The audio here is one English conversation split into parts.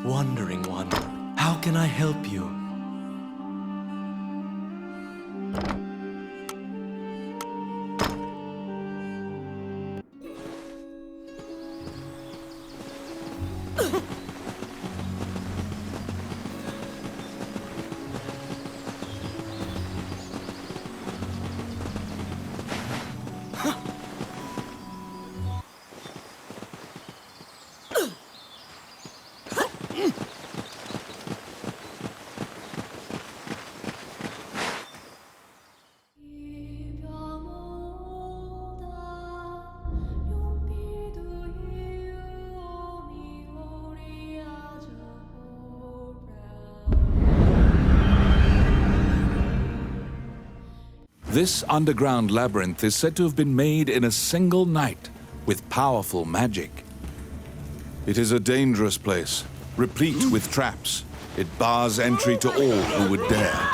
Wandering one, how can I help you? This underground labyrinth is said to have been made in a single night with powerful magic. It is a dangerous place, replete with traps. It bars entry to all who would dare.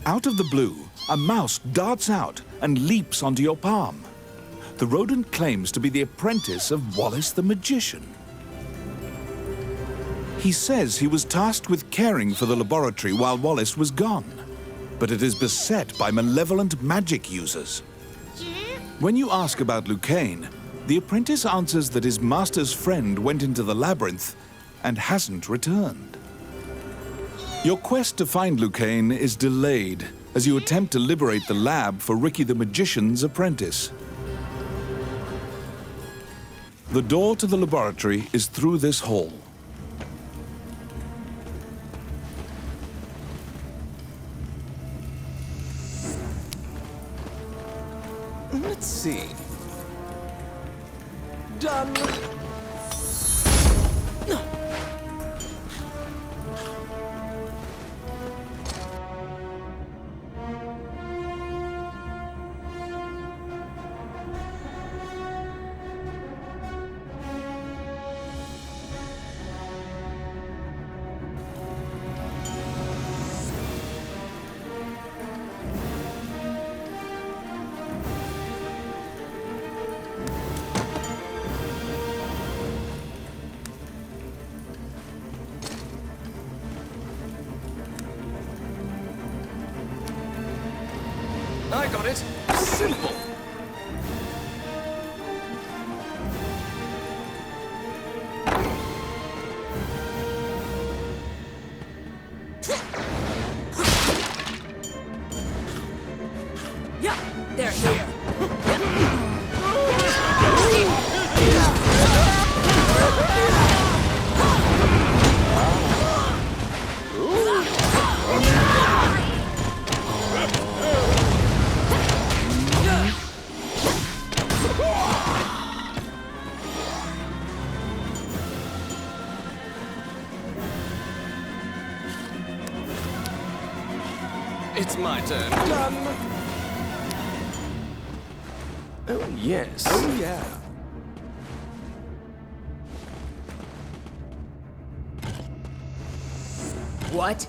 Out of the blue, a mouse darts out and leaps onto your palm. The rodent claims to be the apprentice of Wallace the magician. He says he was tasked with caring for the laboratory while Wallace was gone, but it is beset by malevolent magic users. When you ask about Lucan, the apprentice answers that his master's friend went into the labyrinth and hasn't returned. Your quest to find Lucan is delayed as you attempt to liberate the lab for Ricky the Magician's apprentice. The door to the laboratory is through this hall. Let's see. Done. I got it. Simple. Yeah, they're here. It's my turn. Done. Oh, yes. Oh, yeah. What?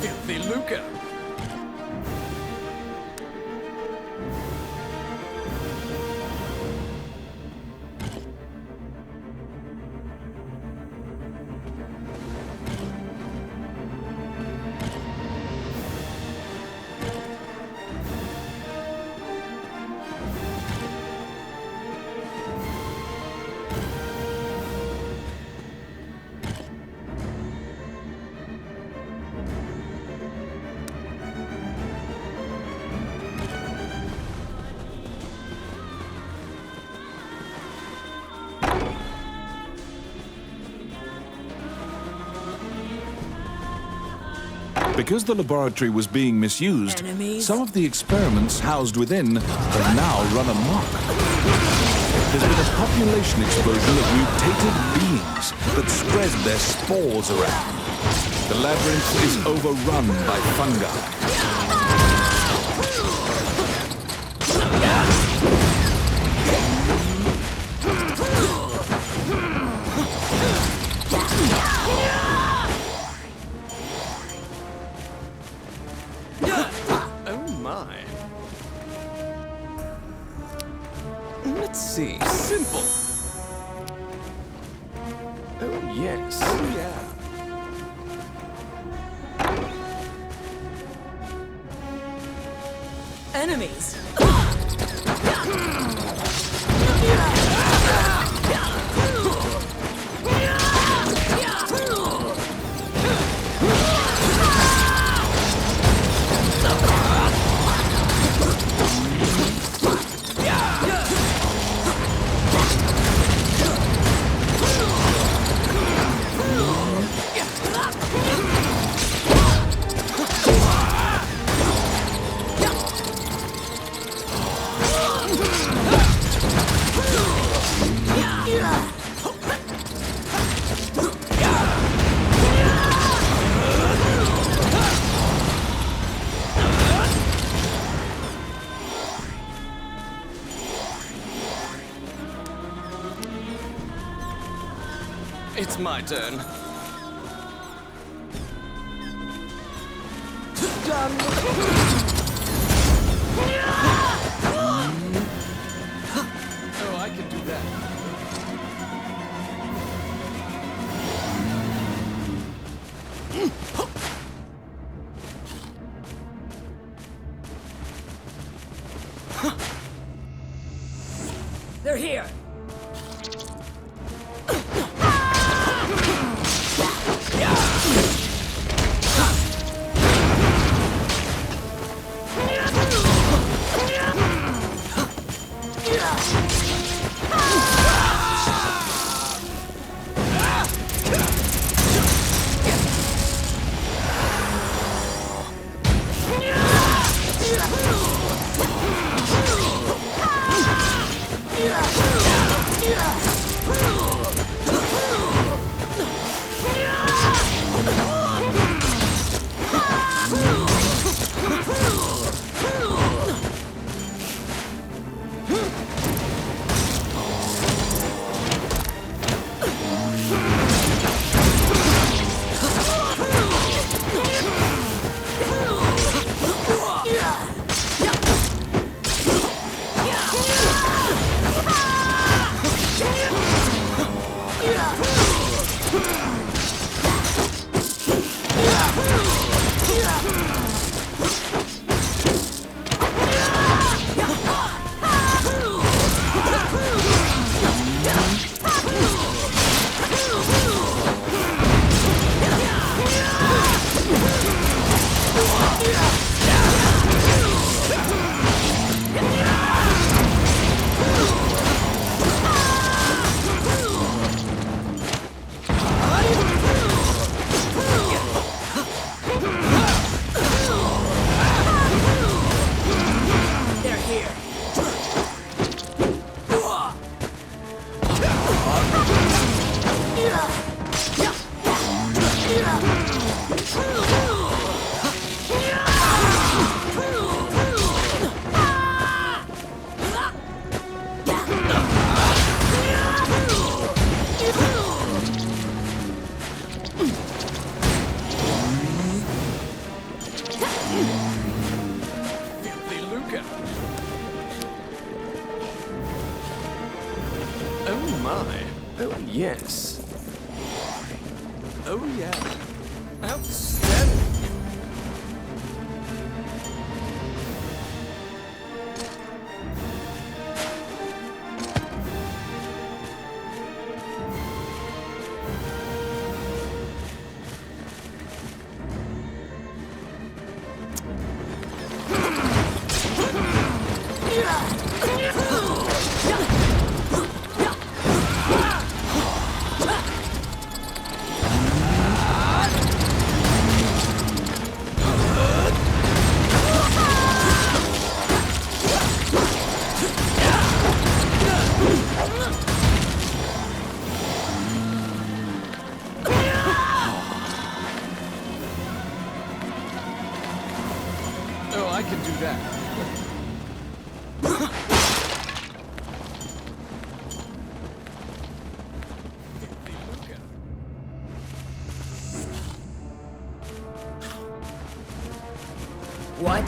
Filthy Lucan. Because the laboratory was being misused, Enemies? some of the experiments housed within have now run amok. There's been a population explosion of mutated beings that spread their spores around. The labyrinth is overrun by fungi. Oh my. Let's see. Simple. Oh yes. Oh yeah. Enemies! It's my turn. Done. Oh, I can do that. They're here! Yeah. my. Oh, yes. Oh, yeah. Outstanding. Oh, I can do that. What?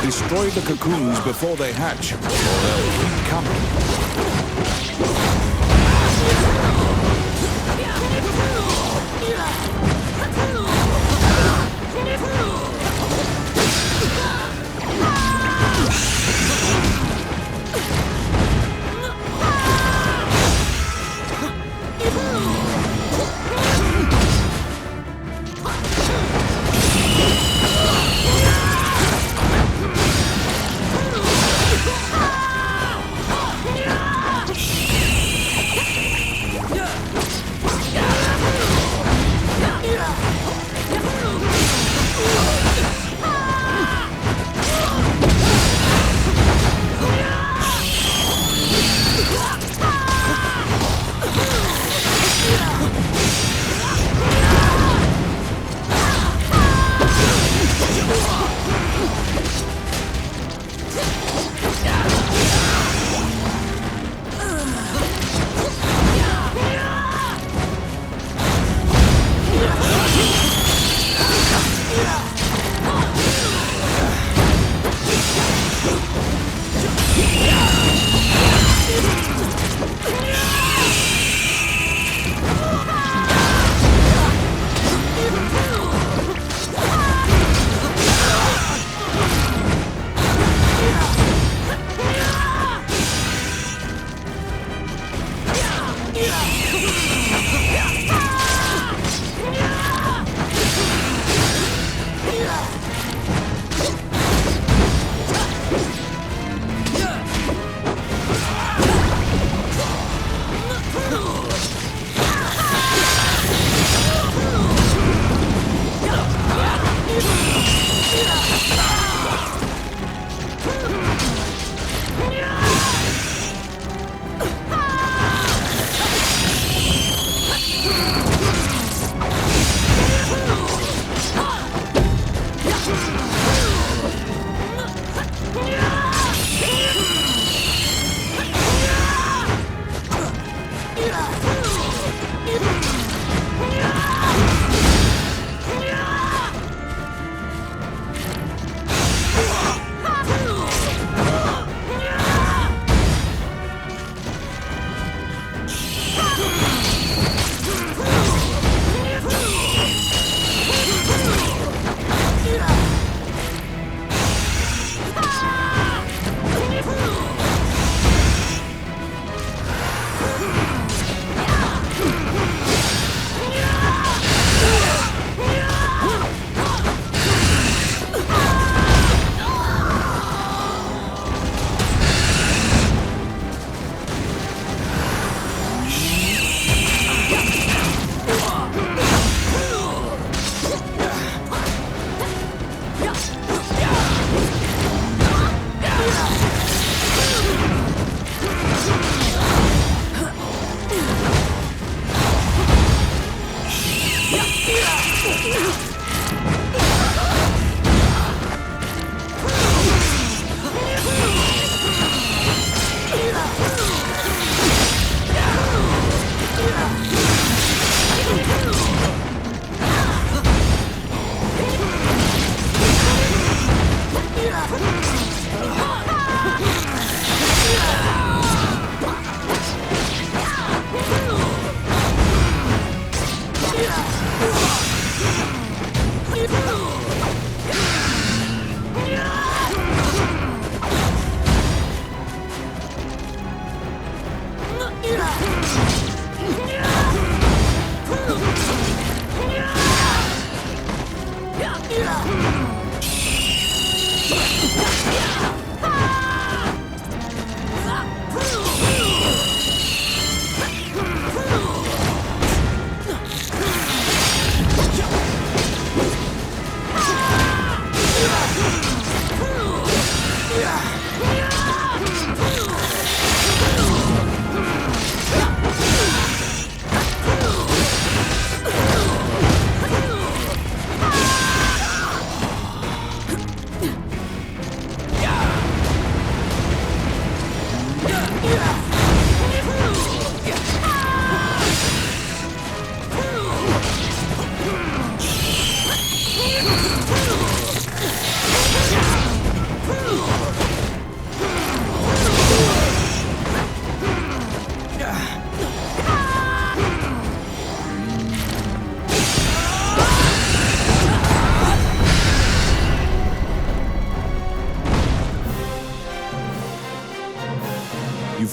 Destroy the cocoons before they hatch, or they'll keep coming.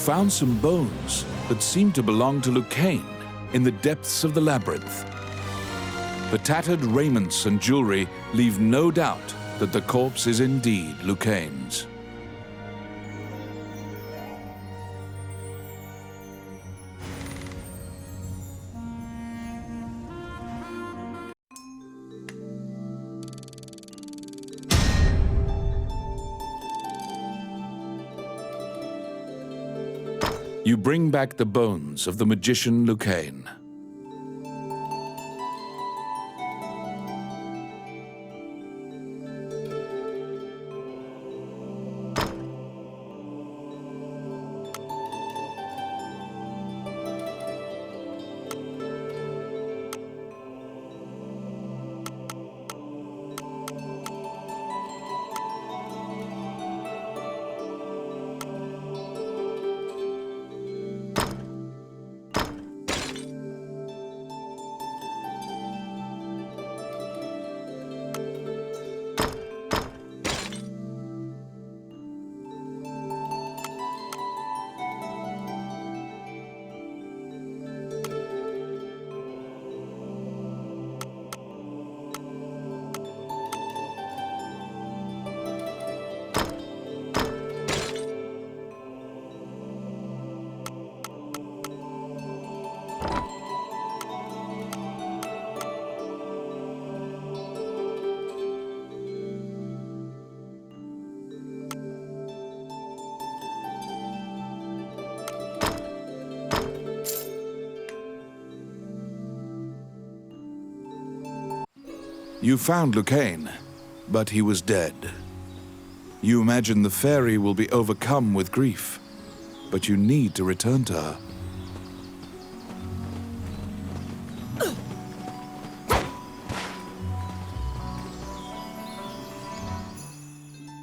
found some bones that seem to belong to Lucan in the depths of the labyrinth. The tattered raiments and jewelry leave no doubt that the corpse is indeed Lucan's. You bring back the bones of the magician Lucan. You found Lucan, but he was dead. You imagine the fairy will be overcome with grief, but you need to return to her.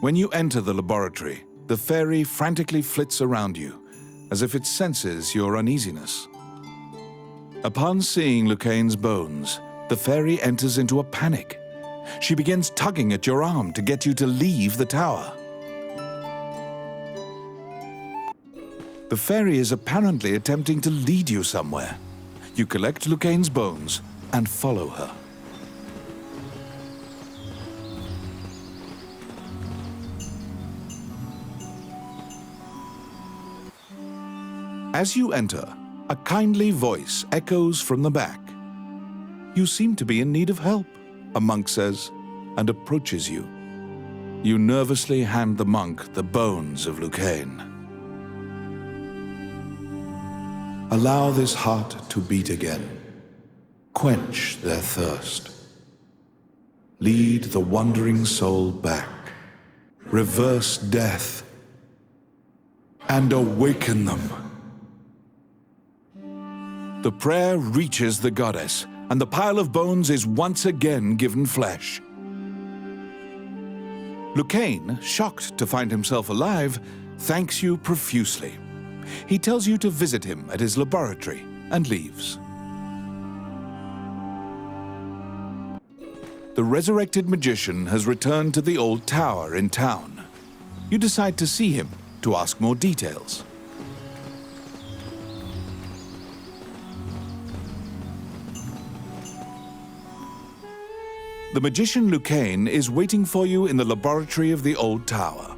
When you enter the laboratory, the fairy frantically flits around you, as if it senses your uneasiness. Upon seeing Lucan's bones, the fairy enters into a panic. She begins tugging at your arm to get you to leave the tower. The fairy is apparently attempting to lead you somewhere. You collect Lucan's bones and follow her. As you enter, a kindly voice echoes from the back. You seem to be in need of help, a monk says, and approaches you. You nervously hand the monk the bones of Lucan. Allow this heart to beat again. Quench their thirst. Lead the wandering soul back. Reverse death. And awaken them. The prayer reaches the goddess, and the pile of bones is once again given flesh. Lucan, shocked to find himself alive, thanks you profusely. He tells you to visit him at his laboratory and leaves. The resurrected magician has returned to the old tower in town. You decide to see him to ask more details. The magician Lucan is waiting for you in the laboratory of the old tower.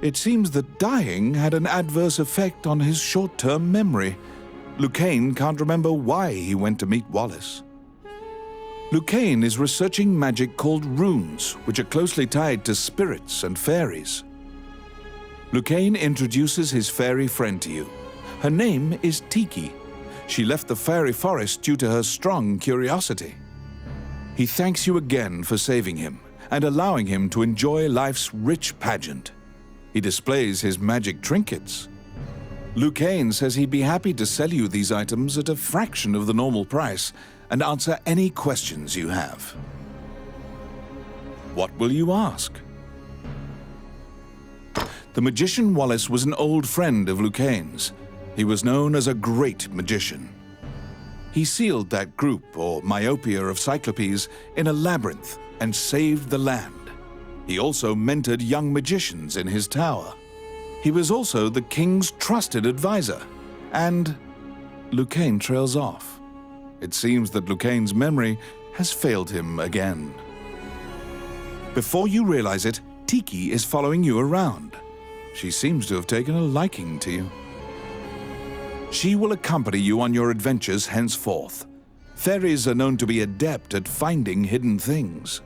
It seems that dying had an adverse effect on his short-term memory. Lucan can't remember why he went to meet Wallace. Lucan is researching magic called runes, which are closely tied to spirits and fairies. Lucan introduces his fairy friend to you. Her name is Tiki. She left the fairy forest due to her strong curiosity. He thanks you again for saving him and allowing him to enjoy life's rich pageant. He displays his magic trinkets. Lucan says he'd be happy to sell you these items at a fraction of the normal price and answer any questions you have. What will you ask? The magician Wallace was an old friend of Lucan's. He was known as a great magician. He sealed that group, or myopia of Cyclopes, in a labyrinth and saved the land. He also mentored young magicians in his tower. He was also the king's trusted advisor. And Lucan trails off. It seems that Lucan's memory has failed him again. Before you realize it, Tiki is following you around. She seems to have taken a liking to you. She will accompany you on your adventures henceforth. Fairies are known to be adept at finding hidden things.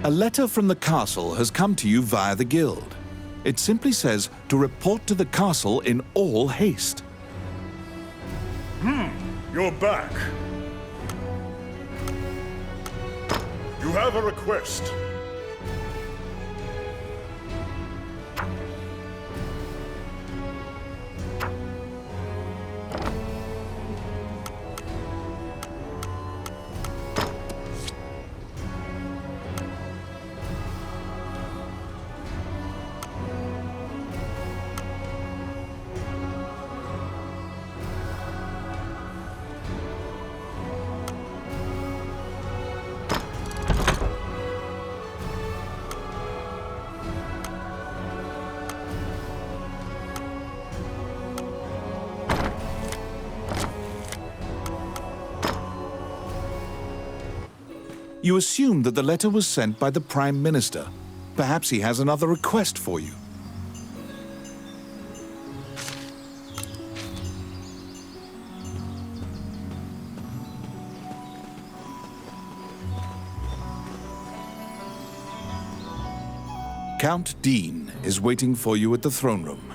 A letter from the castle has come to you via the guild. It simply says to report to the castle in all haste. You're back. You have a request. You assume that the letter was sent by the Prime Minister. Perhaps he has another request for you. Count Dean is waiting for you at the throne room.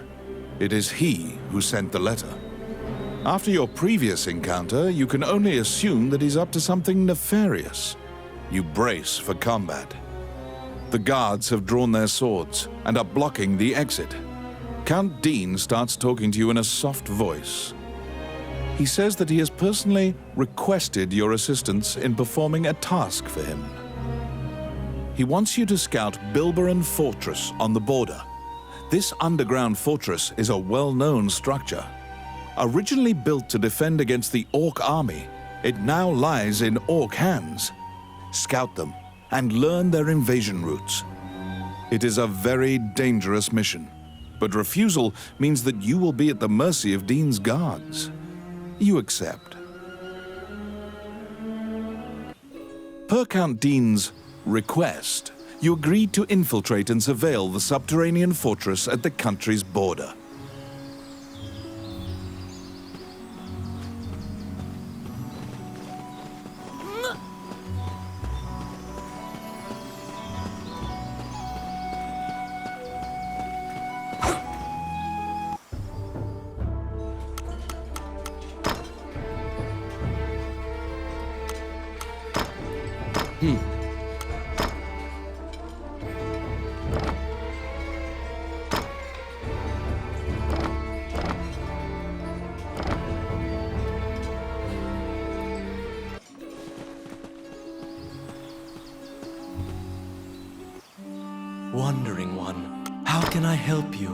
It is he who sent the letter. After your previous encounter, you can only assume that he's up to something nefarious. You brace for combat. The guards have drawn their swords and are blocking the exit. Count Dean starts talking to you in a soft voice. He says that he has personally requested your assistance in performing a task for him. He wants you to scout Bilberan Fortress on the border. This underground fortress is a well-known structure. Originally built to defend against the Orc army, it now lies in Orc hands. Scout them and learn their invasion routes. It is a very dangerous mission, but refusal means that you will be at the mercy of Dean's guards. You accept. Per Count Dean's request, you agreed to infiltrate and surveil the subterranean fortress at the country's border. Wandering One, how can I help you?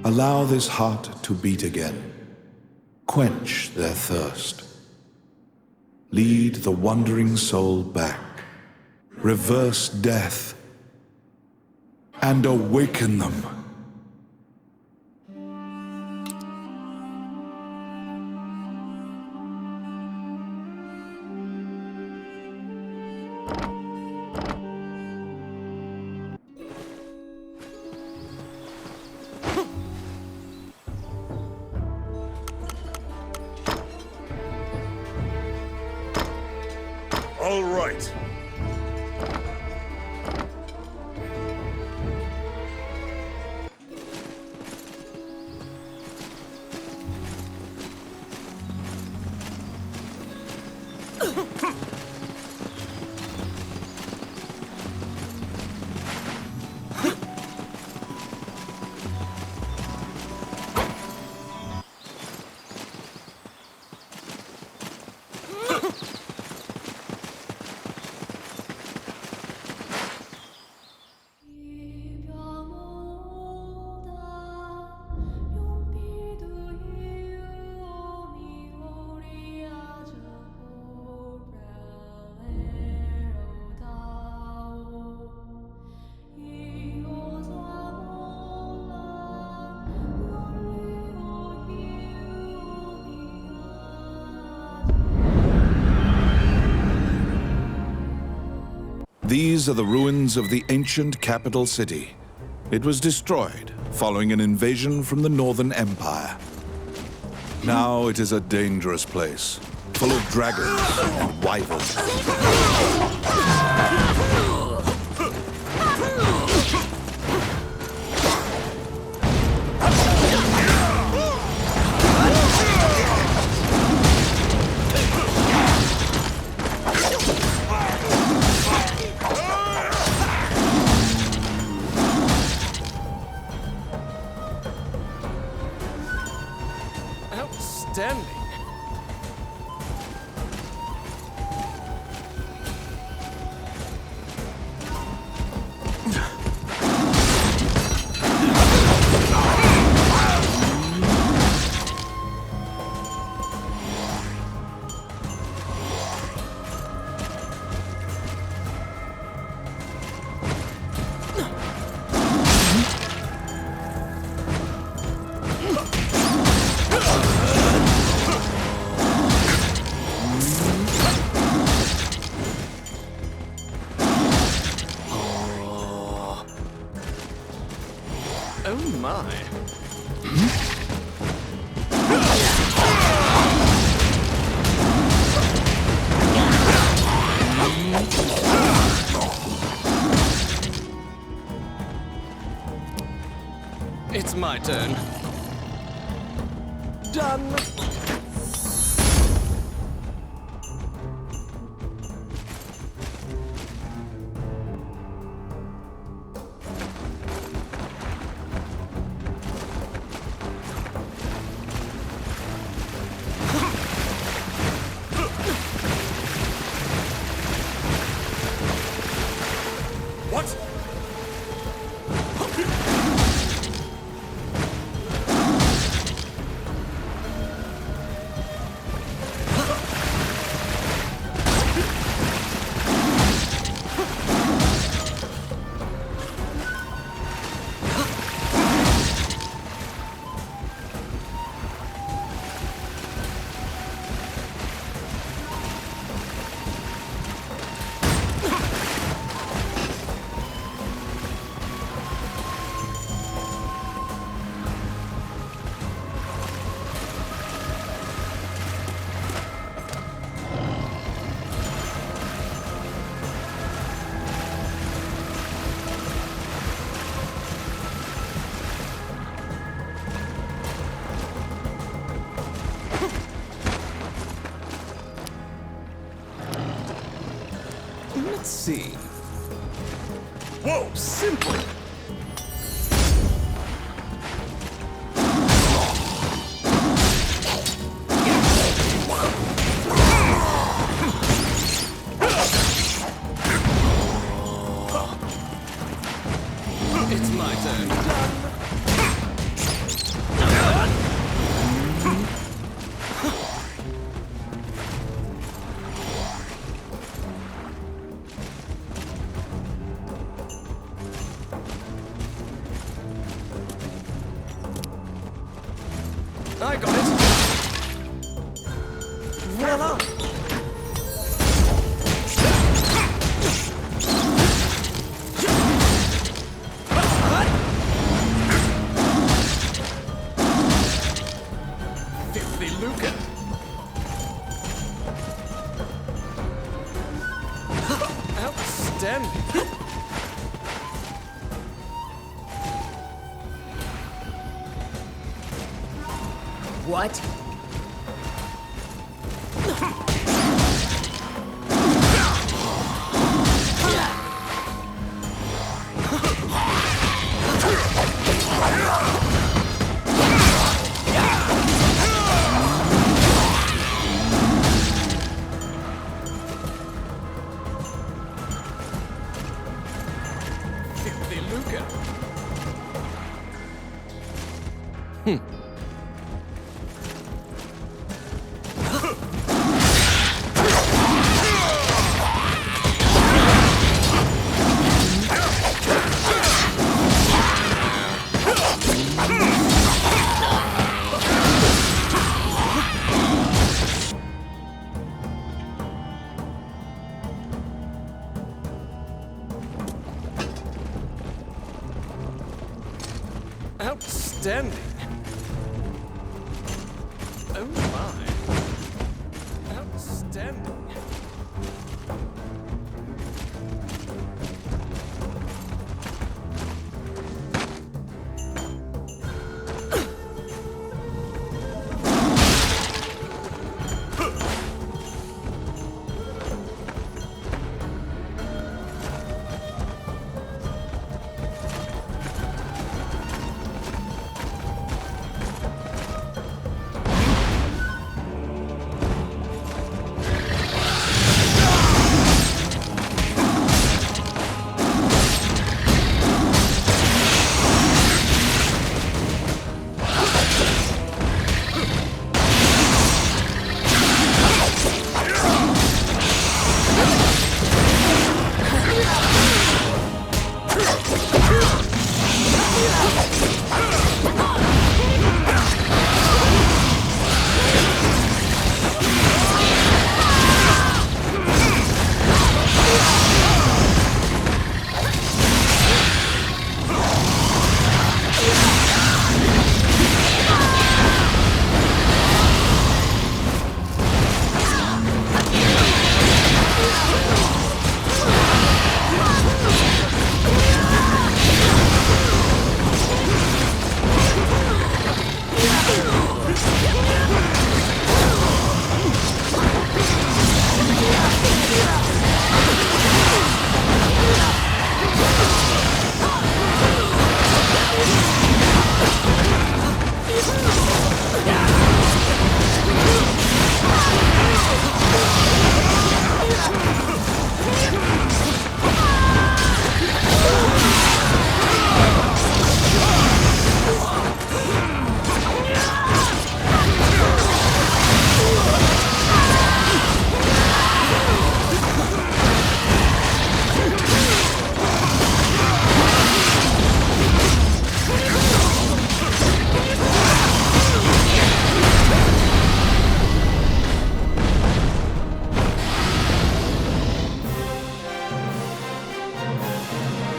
Allow this heart to beat again. Quench their thirst. Lead the wandering soul back. Reverse death. And awaken them. All right. These are the ruins of the ancient capital city. It was destroyed following an invasion from the Northern Empire. Now it is a dangerous place, full of dragons and wyverns. Outstanding. Oh my. It's my turn. Done. What? Let's see. Whoa, simple. It's my turn. I got it. Voila! Filthy Lucan. Outstanding. What? Filthy Lucan. Outstanding. Oh my. Outstanding.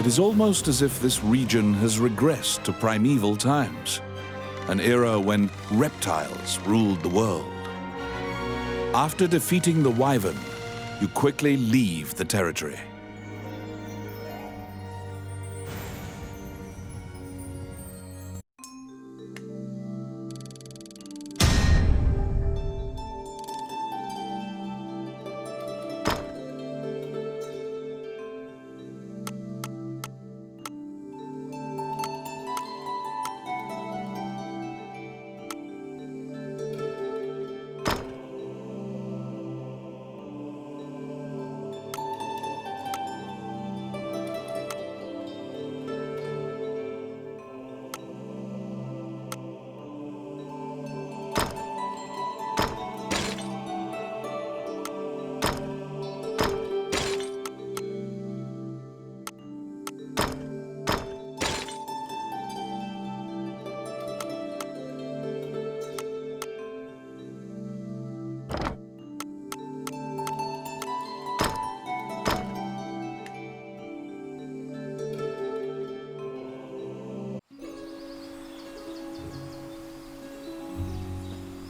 It is almost as if this region has regressed to primeval times, an era when reptiles ruled the world. After defeating the wyvern, you quickly leave the territory.